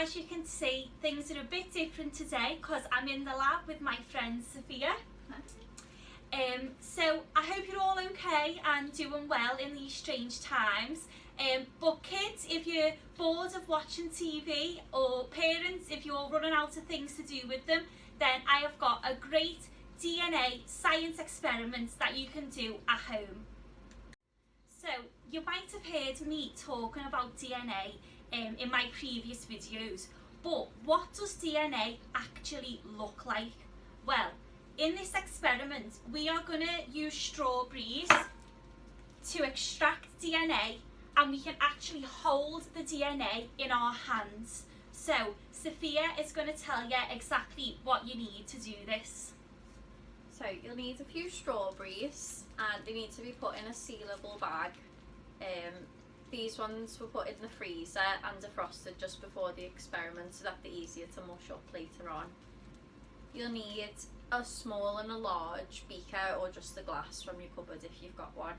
as you can see, things are a bit different today because I'm in the lab with my friend Sophia. So I hope you're all okay and doing well in these strange times. But kids, if you're bored of watching TV, or parents, if you're running out of things to do with them, then I have got a great DNA science experiment that you can do at home. So you might have heard me talking about DNA in my previous videos, but what does DNA actually look like? Well, in this experiment we are going to use strawberries to extract DNA, and we can actually hold the DNA in our hands. So Sophia is going to tell you exactly what you need to do this. So you'll need a few strawberries and they need to be put in a sealable bag. These ones were put in the freezer and defrosted just before the experiment so that they're easier to mush up later on. You'll need a small and a large beaker, or just a glass from your cupboard if you've got one.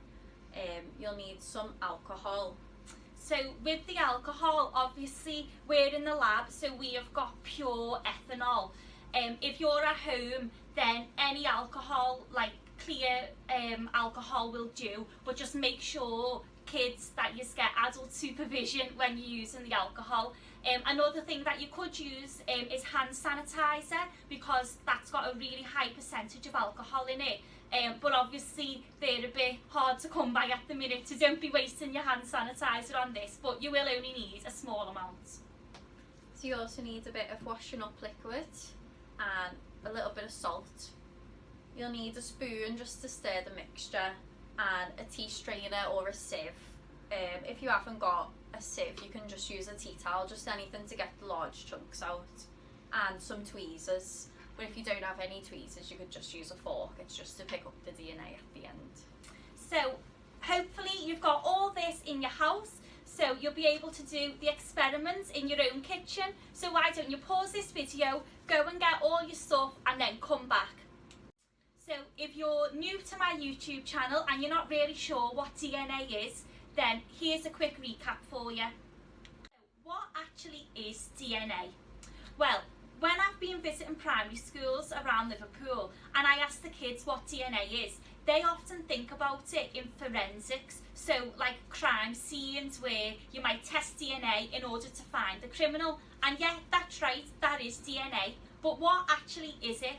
You'll need some alcohol. So with the alcohol, obviously we're in the lab, so we have got pure ethanol. If you're at home, then any alcohol, like clear alcohol will do, but just make sure, kids, that you get adult supervision when you're using the alcohol. Another thing that you could use is hand sanitizer, because that's got a really high percentage of alcohol in it. But obviously they're a bit hard to come by at the minute, so don't be wasting your hand sanitizer on this, but you will only need a small amount. So you also need a bit of washing up liquid and a little bit of salt. You'll need a spoon just to stir the mixture, and a tea strainer or a sieve. If you haven't got a sieve, you can just use a tea towel, just anything to get the large chunks out, and some tweezers. But if you don't have any tweezers, you could just use a fork. It's just to pick up the DNA at the end. So hopefully you've got all this in your house, so you'll be able to do the experiments in your own kitchen. So why don't you pause this video, go and get all your stuff, and then come back. So if you're new to my YouTube channel and you're not really sure what DNA is, then here's a quick recap for you. So what actually is DNA? Well, when I've been visiting primary schools around Liverpool and I ask the kids what DNA is, they often think about it in forensics, so like crime scenes where you might test DNA in order to find the criminal. And yeah, that's right, that is DNA. But what actually is it?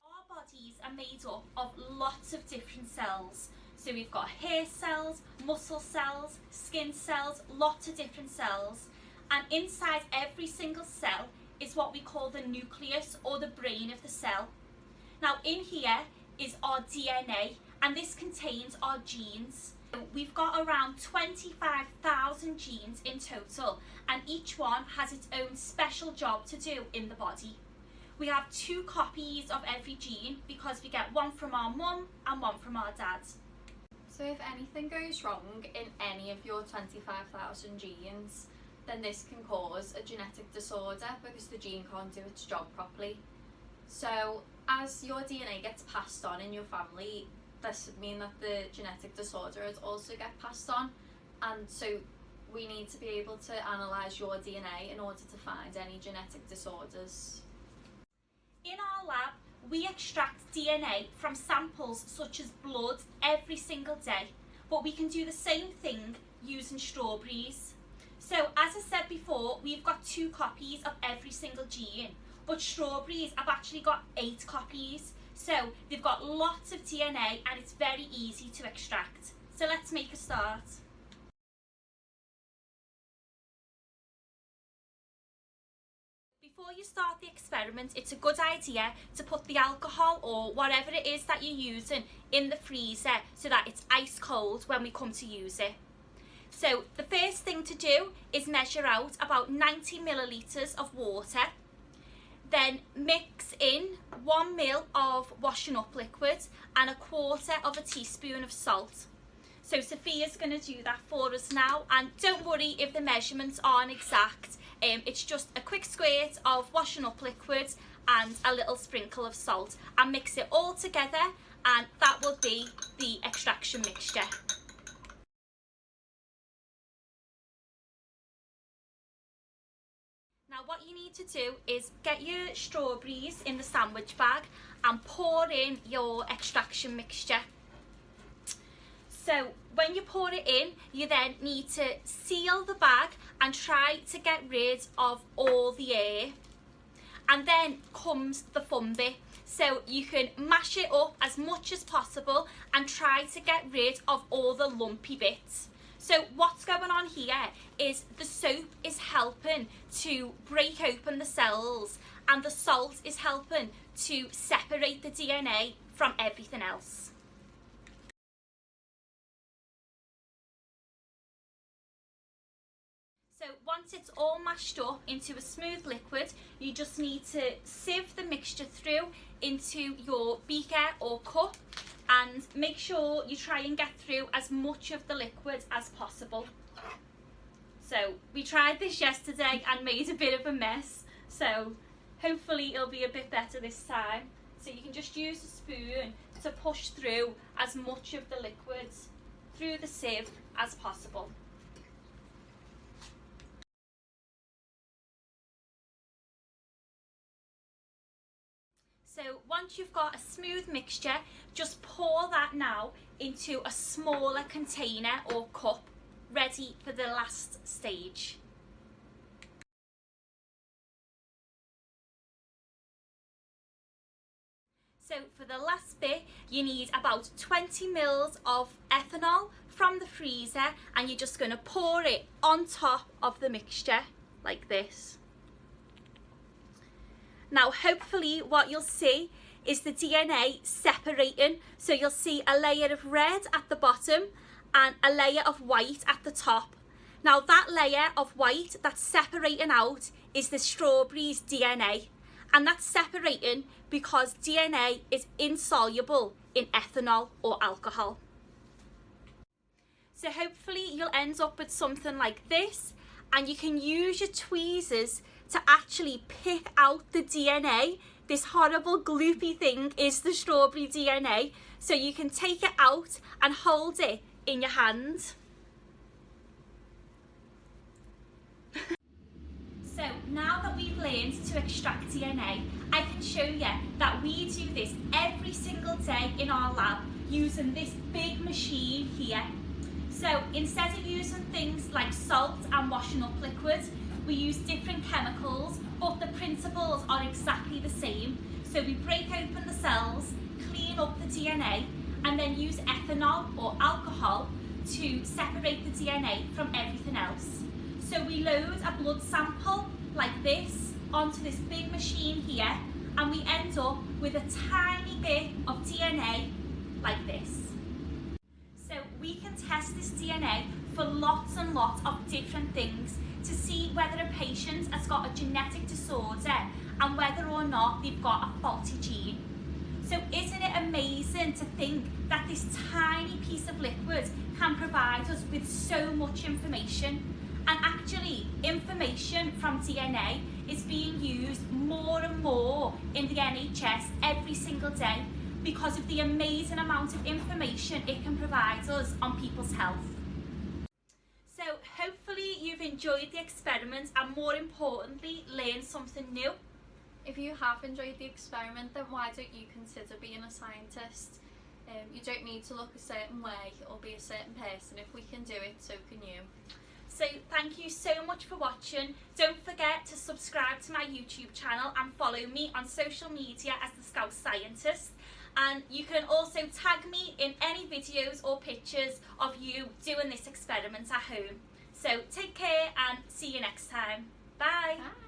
Our bodies are made up of lots of different cells. So we've got hair cells, muscle cells, skin cells, lots of different cells. And inside every single cell is what we call the nucleus, or the brain of the cell. Now in here is our DNA, and this contains our genes. We've got around 25,000 genes in total, and each one has its own special job to do in the body. We have 2 copies of every gene because we get one from our mum and one from our dad. So if anything goes wrong in any of your 25,000 genes, then this can cause a genetic disorder because the gene can't do its job properly. So as your DNA gets passed on in your family, this would mean that the genetic disorders also get passed on, and so we need to be able to analyse your DNA in order to find any genetic disorders. In our lab, we extract DNA from samples such as blood every single day, but we can do the same thing using strawberries. So as I said before, we've got 2 copies of every single gene, but strawberries have actually got 8 copies. So they've got lots of DNA and it's very easy to extract. So let's make a start. Before you start the experiment, it's a good idea to put the alcohol or whatever it is that you're using in the freezer so that it's ice cold when we come to use it. So the first thing to do is measure out about 90 millilitres of water. Then mix in 1 ml of washing up liquid and 1/4 of a teaspoon of salt. So Sophia's going to do that for us now, and don't worry if the measurements aren't exact. It's just a quick squirt of washing up liquid and a little sprinkle of salt, and mix it all together, and that will be the extraction mixture. Now need to do is get your strawberries in the sandwich bag and pour in your extraction mixture. So when you pour it in, you then need to seal the bag and try to get rid of all the air. And then comes the fun bit. So you can mash it up as much as possible and try to get rid of all the lumpy bits. So what's going on here is the soap is helping to break open the cells, and the salt is helping to separate the DNA from everything else. So once it's all mashed up into a smooth liquid, you just need to sieve the mixture through into your beaker or cup, and make sure you try and get through as much of the liquid as possible. So we tried this yesterday and made a bit of a mess, so hopefully it'll be a bit better this time. So you can just use a spoon to push through as much of the liquid through the sieve as possible. So once you've got a smooth mixture, just pour that now into a smaller container or cup, ready for the last stage. So for the last bit, you need about 20 ml of ethanol from the freezer, and you're just going to pour it on top of the mixture like this. Now hopefully what you'll see is the DNA separating, so you'll see a layer of red at the bottom and a layer of white at the top. Now that layer of white that's separating out is the strawberry's DNA, and that's separating because DNA is insoluble in ethanol or alcohol. So hopefully you'll end up with something like this, and you can use your tweezers to actually pick out the DNA. This horrible gloopy thing is the strawberry DNA, so you can take it out and hold it in your hand. So now that we've learned to extract DNA, I can show you that we do this every single day in our lab using this big machine here. So instead of using things like salt and washing up liquids, we use different chemicals, but the principles are exactly the same. So we break open the cells, clean up the DNA, and then use ethanol or alcohol to separate the DNA from everything else. So we load a blood sample like this onto this big machine here, and we end up with a tiny bit of DNA like this. So we can test this DNA for lots and lots of different things to see whether a patient has got a genetic disorder and whether or not they've got a faulty gene. So isn't it amazing to think that this tiny piece of liquid can provide us with so much information? And actually, information from DNA is being used more and more in the NHS every single day because of the amazing amount of information it can provide us on people's health. So hopefully you've enjoyed the experiment and, more importantly, learned something new. If you have enjoyed the experiment, then why don't you consider being a scientist? You don't need to look a certain way or be a certain person. If we can do it, so can you. So thank you so much for watching. Don't forget to subscribe to my YouTube channel and follow me on social media as the Scouse Scientist. And you can also tag me in any videos or pictures of you doing this experiment at home. So take care and see you next time. Bye. Bye.